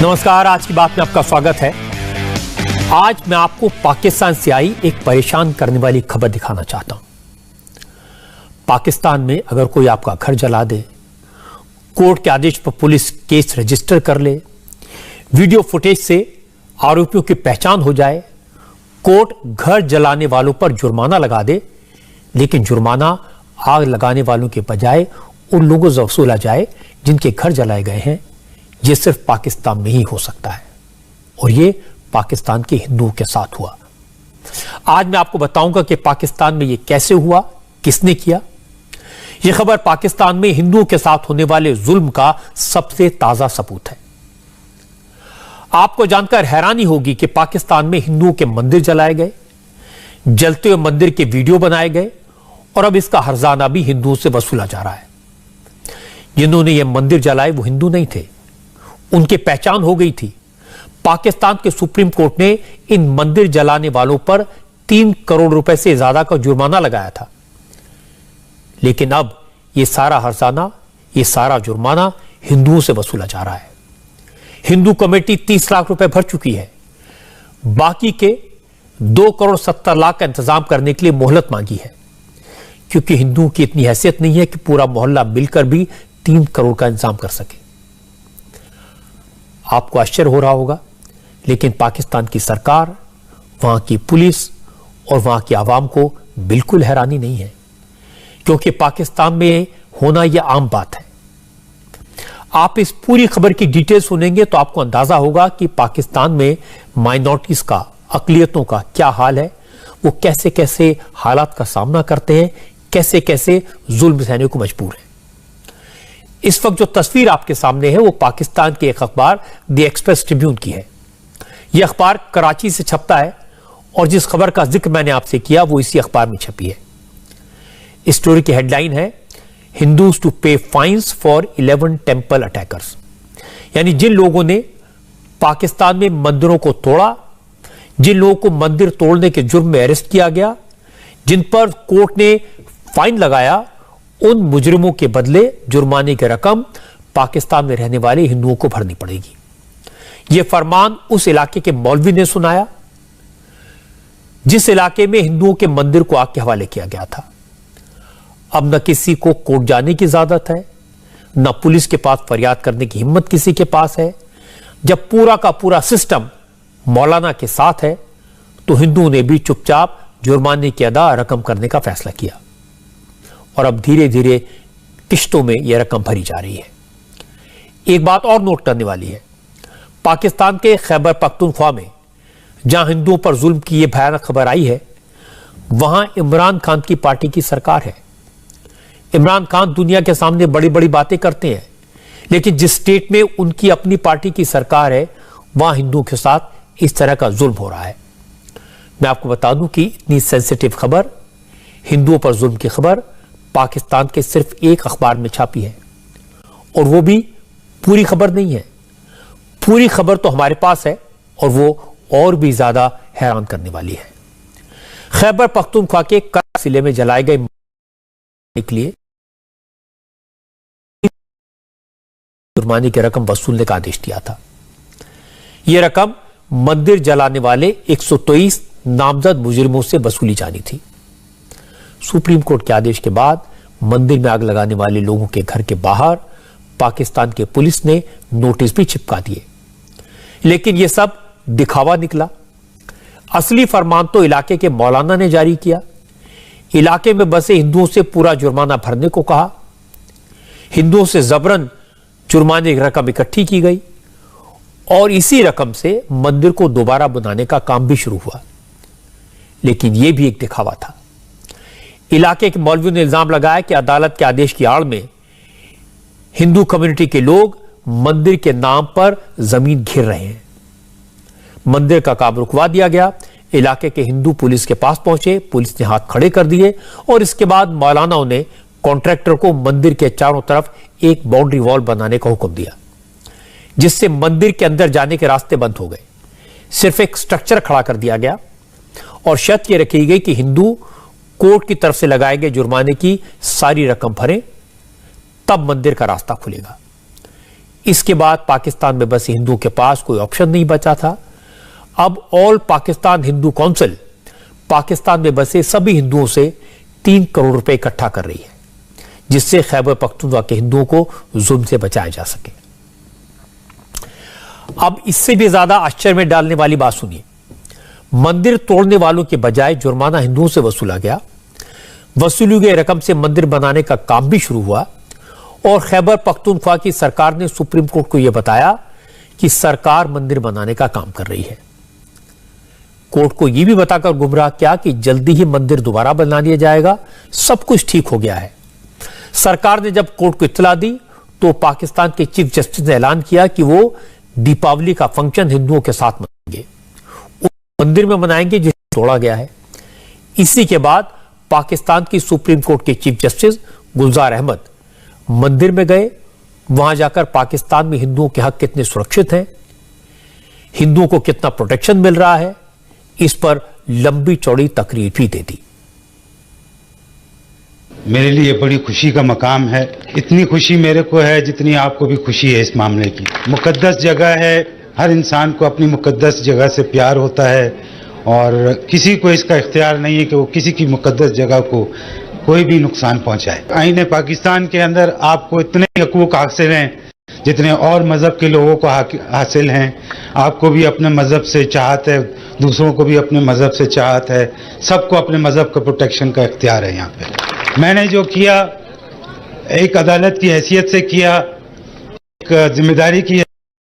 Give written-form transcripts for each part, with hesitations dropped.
नमस्कार, आज की बात में आपका स्वागत है। आज मैं आपको पाकिस्तान से आई एक परेशान करने वाली खबर दिखाना चाहता हूं। पाकिस्तान में अगर कोई आपका घर जला दे, कोर्ट के आदेश पर पुलिस केस रजिस्टर कर ले, वीडियो फुटेज से आरोपियों की पहचान हो जाए, कोर्ट घर जलाने वालों पर जुर्माना लगा दे, लेकिन जुर्माना आग लगाने वालों के बजाय उन लोगों से वसूला जाए जिनके घर जलाए गए हैं, यह सिर्फ पाकिस्तान में ही हो सकता है। और यह पाकिस्तान के हिंदुओं के साथ हुआ। आज मैं आपको बताऊंगा कि पाकिस्तान में यह कैसे हुआ, किसने किया। यह खबर पाकिस्तान में हिंदुओं के साथ होने वाले जुल्म का सबसे ताजा सबूत है। आपको जानकर हैरानी होगी कि पाकिस्तान में हिंदुओं के मंदिर जलाए गए, जलते हुए मंदिर के वीडियो बनाए गए और अब इसका हर्जाना भी हिंदुओं से वसूला जा रहा है। जिन्होंने यह मंदिर जलाए वो हिंदू नहीं थे, उनकी पहचान हो गई थी। पाकिस्तान के सुप्रीम कोर्ट ने इन मंदिर जलाने वालों पर 3 करोड़ रुपए से ज्यादा का जुर्माना लगाया था, लेकिन अब यह सारा हर्जाना, यह सारा जुर्माना हिंदुओं से वसूला जा रहा है। हिंदू कमेटी 30 लाख रुपए भर चुकी है, बाकी के 2 करोड़ 70 लाख का इंतजाम करने के लिए मोहलत मांगी है, क्योंकि हिंदुओं की इतनी हैसियत नहीं है कि पूरा मोहल्ला मिलकर भी 3 करोड़ का इंतजाम कर सके। आपको आश्चर्य हो रहा होगा, लेकिन पाकिस्तान की सरकार, वहां की पुलिस और वहां की आवाम को बिल्कुल हैरानी नहीं है, क्योंकि पाकिस्तान में होना यह आम बात है। आप इस पूरी खबर की डिटेल सुनेंगे तो आपको अंदाजा होगा कि पाकिस्तान में माइनॉरिटीज का, अकलियतों का क्या हाल है, वो कैसे कैसे हालात का सामना करते हैं, कैसे कैसे जुल्म सहने को मजबूर हैं। इस वक्त जो तस्वीर आपके सामने है वो पाकिस्तान के एक अखबार द एक्सप्रेस ट्रिब्यून की है। यह अखबार कराची से छपता है और जिस खबर का जिक्र मैंने आपसे किया वो इसी अखबार में छपी है। इस स्टोरी की हेडलाइन है, हिंदूज टू पे फाइन्स फॉर 11 टेंपल अटैकर्स। यानी जिन लोगों ने पाकिस्तान में मंदिरों को तोड़ा, जिन लोगों को मंदिर तोड़ने के जुर्म में अरेस्ट किया गया, जिन पर कोर्ट ने फाइन लगाया, उन मुजरिमों के बदले जुर्माने की रकम पाकिस्तान में रहने वाले हिंदुओं को भरनी पड़ेगी। यह फरमान उस इलाके के मौलवी ने सुनाया जिस इलाके में हिंदुओं के मंदिर को आग के हवाले किया गया था। अब न किसी को कोर्ट जाने की इजाजत है, न पुलिस के पास फरियाद करने की हिम्मत किसी के पास है। जब पूरा का पूरा सिस्टम मौलाना के साथ है तो हिंदुओं ने भी चुपचाप जुर्माने की अदा रकम करने का फैसला किया और अब धीरे धीरे किश्तों में यह रकम भरी जा रही है। एक बात और नोट करने वाली है, पाकिस्तान के खैबर पख्तूनख्वा में जहां हिंदुओं पर जुल्म की यह भयानक खबर आई है, वहां इमरान खान की पार्टी की सरकार है। इमरान खान दुनिया के सामने बड़ी बड़ी बातें करते हैं, लेकिन जिस स्टेट में उनकी अपनी पार्टी की सरकार है वहां हिंदुओं के साथ इस तरह का जुल्म हो रहा है। मैं आपको बता दूं कि इतनी सेंसिटिव खबर, हिंदुओं पर जुल्म की खबर पाकिस्तान के सिर्फ एक अखबार में छापी है, और वो भी पूरी खबर नहीं है। पूरी खबर तो हमारे पास है और वो और भी ज्यादा हैरान करने वाली है। खैबर पख्तूनख्वा के कराची जिले में जलाए गए के लिए जुर्माने की रकम वसूलने का आदेश दिया था। यह रकम मंदिर जलाने वाले 123 नामजद मुजरिमों से वसूली जानी थी। सुप्रीम कोर्ट के आदेश के बाद मंदिर में आग लगाने वाले लोगों के घर के बाहर पाकिस्तान के पुलिस ने नोटिस भी चिपका दिए, लेकिन यह सब दिखावा निकला। असली फरमान तो इलाके के मौलाना ने जारी किया। इलाके में बसे हिंदुओं से पूरा जुर्माना भरने को कहा। हिंदुओं से जबरन जुर्माने की रकम इकट्ठी की गई और इसी रकम से मंदिर को दोबारा बनाने का काम भी शुरू हुआ, लेकिन यह भी एक दिखावा था। इलाके के मौलवियों ने इल्जाम लगाया कि अदालत के आदेश की आड़ में हिंदू कम्युनिटी के लोग मंदिर के नाम पर जमीन घेर रहे हैं। मंदिर का काम रुकवा दिया गया। इलाके के हिंदू पुलिस के पास पहुंचे, पुलिस ने हाथ खड़े कर दिए और इसके बाद मौलानाओं ने कॉन्ट्रैक्टर को मंदिर के चारों तरफ एक बाउंड्री वॉल बनाने का हुक्म दिया, जिससे मंदिर के अंदर जाने के रास्ते बंद हो गए। सिर्फ एक स्ट्रक्चर खड़ा कर दिया गया और शर्त यह रखी गई कि हिंदू कोर्ट की तरफ से लगाए गए जुर्माने की सारी रकम भरें, तब मंदिर का रास्ता खुलेगा। इसके बाद पाकिस्तान में बसे हिंदुओं के पास कोई ऑप्शन नहीं बचा था। अब ऑल पाकिस्तान हिंदू काउंसिल पाकिस्तान में बसे सभी हिंदुओं से 3 करोड़ रुपए इकट्ठा कर रही है, जिससे खैबर पख्तूनख्वा के हिंदुओं को जुल्म से बचाया जा सके। अब इससे भी ज्यादा आश्चर्य में डालने वाली बात सुनिए। मंदिर तोड़ने वालों के बजाय जुर्माना हिंदुओं से वसूला गया। वसूली गई रकम से मंदिर बनाने का काम भी शुरू हुआ और खैबर पख्तूनख्वा की सरकार ने सुप्रीम कोर्ट को यह बताया कि सरकार मंदिर बनाने का काम कर रही है। कोर्ट को यह भी बताकर गुमराह किया कि जल्दी ही मंदिर दोबारा बना लिया जाएगा, सब कुछ ठीक हो गया है। सरकार ने जब कोर्ट को इत्तला दी तो पाकिस्तान के चीफ जस्टिस ने ऐलान किया कि वो दीपावली का फंक्शन हिंदुओं के साथ मनाएंगे, मंदिर में मनाएंगे जिसे तोड़ा गया है। इसी के बाद पाकिस्तान की सुप्रीम कोर्ट के चीफ जस्टिस गुलजार अहमद मंदिर में गए। वहां जाकर पाकिस्तान में हिंदुओं के हक कितने सुरक्षित हैं, हिंदुओं को कितना प्रोटेक्शन मिल रहा है, इस पर लंबी चौड़ी तकरीर भी दे दी। मेरे लिए बड़ी खुशी का मकाम है। इतनी खुशी मेरे को है जितनी आपको भी खुशी है इस मामले की। मुकद्दस जगह है, हर इंसान को अपनी मुकद्दस जगह से प्यार होता है और किसी को इसका इख्तियार नहीं है कि वो किसी की मुकद्दस जगह को कोई भी नुकसान पहुंचाए। आईने पाकिस्तान के अंदर आपको इतने हकूक हासिल हैं जितने और मजहब के लोगों को हासिल हैं। आपको भी अपने मजहब से चाहत है, दूसरों को भी अपने मजहब से चाहत है, सबको अपने मजहब का प्रोटेक्शन का इख्तियार है। यहाँ पे मैंने जो किया एक अदालत की हैसियत से किया, एक जिम्मेदारी की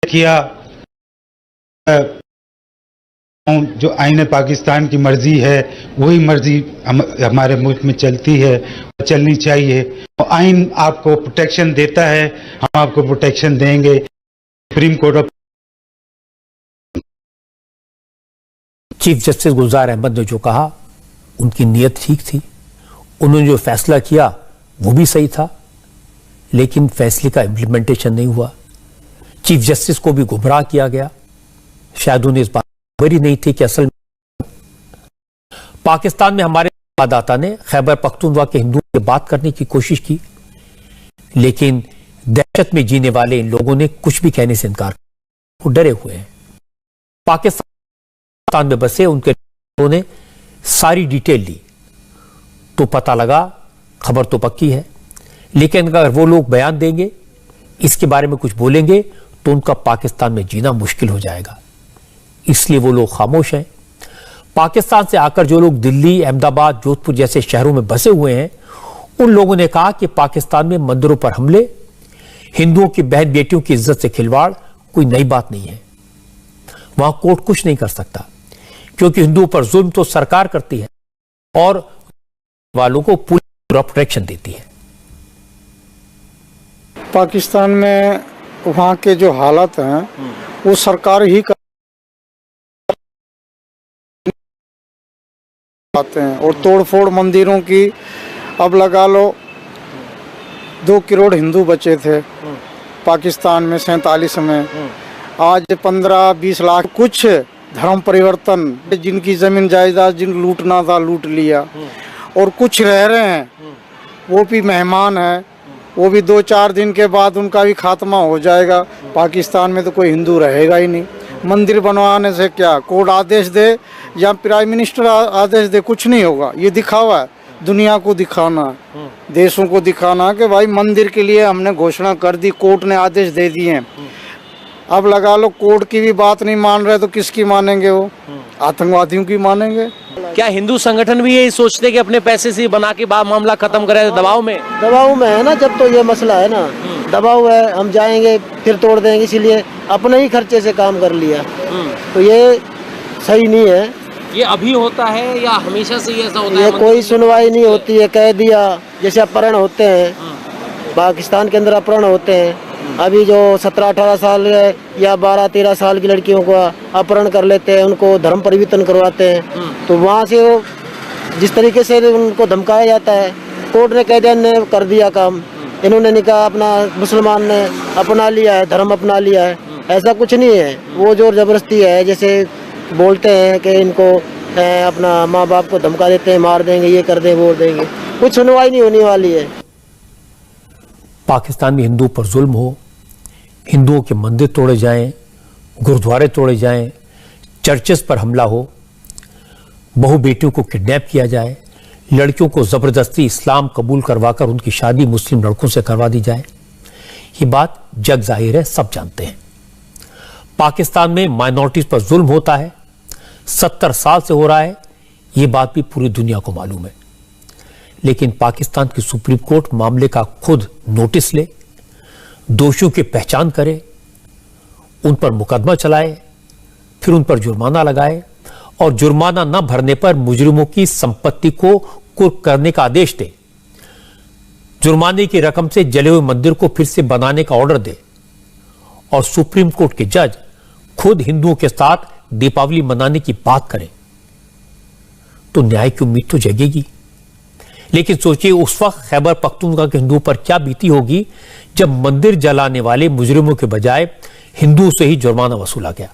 किया, जो आईने पाकिस्तान की मर्जी है वही मर्जी हमारे मुल्क में चलती है, चलनी चाहिए। आइन आपको प्रोटेक्शन देता है, हम आपको प्रोटेक्शन देंगे। Supreme court of chief justice Gulzar Ahmed ने जो कहा उनकी नीयत ठीक थी, उन्होंने जो फैसला किया वो भी सही था, लेकिन फैसले का इंप्लीमेंटेशन नहीं हुआ। चीफ जस्टिस को भी गुमराह किया गया। शायद उन्हें इस बात खबर ही नहीं थी कि असल में पाकिस्तान में हमारे संवाददाता ने खैबर पख्तूनख्वा के हिंदुओं से बात करने की कोशिश की, लेकिन दहशत में जीने वाले इन लोगों ने कुछ भी कहने से इनकार किया। वो डरे हुए हैं। पाकिस्तान में बसे उनके लोगों ने सारी डिटेल ली तो पता लगा खबर तो पक्की है, लेकिन अगर वो लोग बयान देंगे, इसके बारे में कुछ बोलेंगे तो उनका पाकिस्तान में जीना मुश्किल हो जाएगा। इसलिए वो लोग खामोश हैं। पाकिस्तान से आकर जो लोग दिल्ली, अहमदाबाद, जोधपुर जैसे शहरों में बसे हुए हैं, उन लोगों ने कहा कि पाकिस्तान में मंदिरों पर हमले, हिंदुओं की बहन बेटियों की इज्जत से खिलवाड़ कोई नई बात नहीं है। वहां कोर्ट कुछ नहीं कर सकता, क्योंकि हिंदुओं पर जुल्म तो सरकार करती है और वालों को पूरी प्रोटेक्शन देती है। पाकिस्तान में वहाँ के जो हालात हैं वो सरकार ही आते हैं और तोड़फोड़ मंदिरों की। अब लगा लो 2 करोड़ हिंदू बचे थे पाकिस्तान में 47 में, आज 15-20 लाख। कुछ धर्म परिवर्तन, जिनकी जमीन जायदाद जिन लूटना था लूट लिया, और कुछ रह रहे हैं वो भी मेहमान हैं, वो भी 2-4 दिन के बाद उनका भी खात्मा हो जाएगा। पाकिस्तान में तो कोई हिंदू रहेगा ही नहीं। मंदिर बनवाने से क्या कोर्ट आदेश दे या प्राइम मिनिस्टर आदेश दे, कुछ नहीं होगा। ये दिखावा है, दुनिया को दिखाना, देशों को दिखाना कि भाई मंदिर के लिए हमने घोषणा कर दी, कोर्ट ने आदेश दे दिए। अब लगा लो कोर्ट की भी बात नहीं मान रहे तो किसकी मानेंगे? वो आतंकवादियों की मानेंगे। क्या हिंदू संगठन भी यही सोचते कि अपने पैसे से बना के मामला खत्म करें? दबाव में है ना, जब तो ये मसला है ना, दबाव है, हम जाएंगे फिर तोड़ देंगे, इसीलिए अपने ही खर्चे से काम कर लिया। तो ये सही नहीं है। ये अभी होता है या हमेशा से ये ऐसा होता है? ये कोई सुनवाई नहीं होती है, कह दिया। जैसे अपहरण होते हैं पाकिस्तान के अंदर, अपहरण होते हैं। अभी जो 17-18 साल या 12-13 साल की लड़कियों को अपहरण कर लेते हैं, उनको धर्म परिवर्तन करवाते हैं। तो वहाँ से वो जिस तरीके से उनको धमकाया जाता है, कोर्ट ने कह दिया, ने कर दिया काम। इन्होंने नहीं कहा, अपना मुसलमान ने अपना लिया है, धर्म अपना लिया है। ऐसा कुछ नहीं है, वो जोर जबरदस्ती है। जैसे बोलते हैं कि इनको अपना माँ बाप को धमका देते हैं, मार देंगे, ये कर देंगे, वो देंगे, कुछ सुनवाई नहीं होने वाली है। पाकिस्तान में हिंदू पर जुल्म हो, हिंदुओं के मंदिर तोड़े जाएं, गुरुद्वारे तोड़े जाएं, चर्चेस पर हमला हो, बहु बेटियों को किडनैप किया जाए, लड़कियों को जबरदस्ती इस्लाम कबूल करवाकर उनकी शादी मुस्लिम लड़कों से करवा दी जाए, ये बात जग जाहिर है, सब जानते हैं। पाकिस्तान में माइनॉरिटीज पर जुल्म होता है, 70 साल से हो रहा है, ये बात भी पूरी दुनिया को मालूम है। लेकिन पाकिस्तान की सुप्रीम कोर्ट मामले का खुद नोटिस ले, दोषियों की पहचान करे, उन पर मुकदमा चलाए, फिर उन पर जुर्माना लगाए और जुर्माना न भरने पर मुजरिमों की संपत्ति को कुर्क करने का आदेश दे, जुर्माने की रकम से जले हुए मंदिर को फिर से बनाने का ऑर्डर दे और सुप्रीम कोर्ट के जज खुद हिंदुओं के साथ दीपावली मनाने की बात करें, तो न्याय की उम्मीद तो जगेगी। लेकिन सोचिए उस वक्त खैबर पख्तूनख्वा के हिंदुओं पर क्या बीती होगी जब मंदिर जलाने वाले मुजरिमों के बजाय हिंदुओं से ही जुर्माना वसूला गया।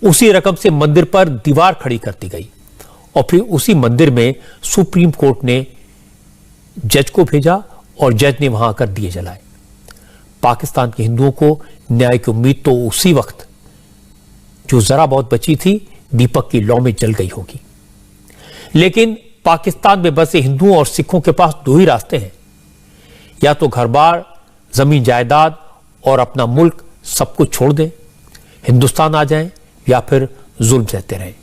उसी रकम से मंदिर पर दीवार खड़ी कर दी गई और फिर उसी मंदिर में सुप्रीम कोर्ट ने जज को भेजा और जज ने वहां आकर दिए जलाए। पाकिस्तान के हिंदुओं को न्याय की उम्मीद तो उसी वक्त जो जरा बहुत बची थी दीपक की लौ में जल गई होगी। लेकिन पाकिस्तान में बसे हिंदुओं और सिखों के पास दो ही रास्ते हैं, या तो घर बार, जमीन जायदाद और अपना मुल्क सब कुछ छोड़ दें, हिंदुस्तान आ जाएं, या फिर जुल्म सहते रहें।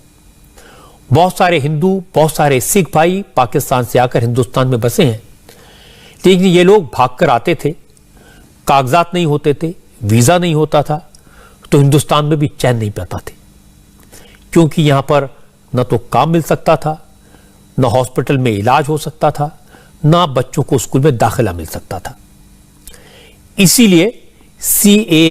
बहुत सारे हिंदू, बहुत सारे सिख भाई पाकिस्तान से आकर हिंदुस्तान में बसे हैं, लेकिन ये लोग भागकर आते थे, कागजात नहीं होते थे, वीजा नहीं होता था, तो हिंदुस्तान में भी चैन नहीं पाता थे, क्योंकि यहां पर न तो काम मिल सकता था, न हॉस्पिटल में इलाज हो सकता था, न बच्चों को स्कूल में दाखिला मिल सकता था। इसीलिए CAA